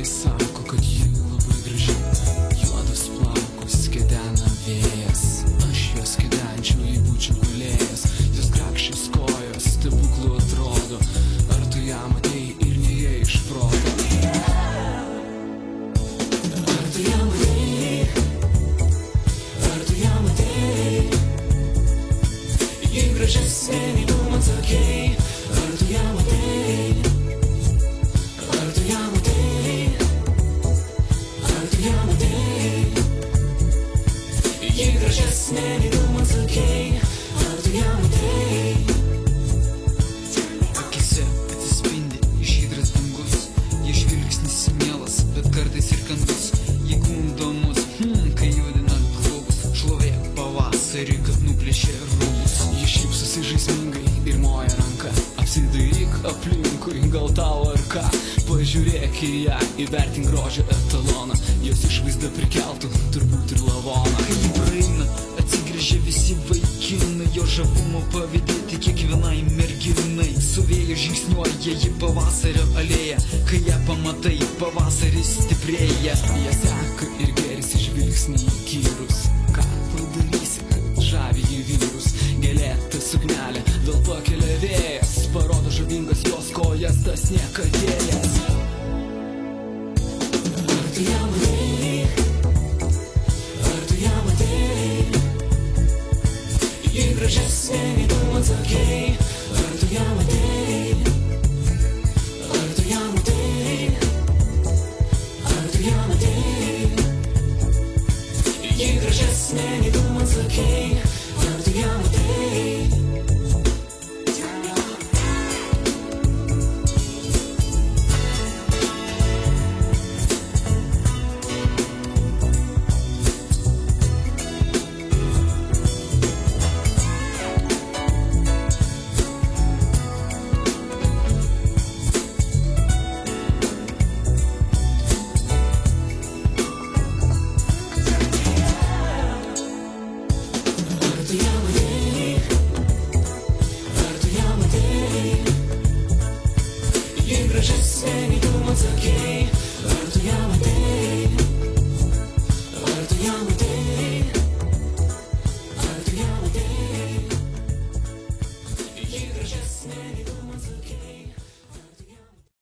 Kiti sako, kad ji labai graži, juodos plaukus kedena vėjas. Aš jos kedenčiau, jei būčiau galėjęs. Jos grakščios kojos stebuklų atrodo. Ar tu ją matei ir neėjai iš proto? Ar tu ją matei? Ar tu ją matei? Ji gražesnė nei tu man sakei. Ar tu ją matei? Ar tu ją matei? Ar tu ją matei? Ji gražesnė nei tu man sakei. Ar tu ją matei? Akise atsispindi žydras dangus, jie žvilgsnis mielas, bet kartais ir kandus. Jie gundo mus, kai judinant klubus. Šlovė pavasarį, kad nuplėšė rūbus. Ji šypsosi žaismingai ir moja ranka. Apsidairyk aplinkui, gal tau ar ką. Pažiūrėk į ją, įvertink grožio etaloną. Jos išvaizda prikeltų turbūt ir lavoną. Kai ji praeina, atsigrįžia visi vaikinai, jo žavumo pavydėti kiekvienai merginai. Su vėju žingsniuoja ji pavasario alėja, kai ją pamatai, pavasaris stiprėja. Jie seka ir gerisi žvilgsnį įkyrus. Ką padarysi, kad žavi jį vyrus? Gėlėta suknelė, vėl pakelia vėjas, parodo žavingas jos kojas, tas niekadėjas. Ar tu ją matei? Ar tu ją matei? Ji gražesnė nei tu man sakei. Ar tu ją matei? Ar tu ją matei? Ar tu ją matei? Ji gražesnė nei tu man sakei. Ar tu ją matei? Ar tu ją matei? Ji gražesnė nei tu man sakei.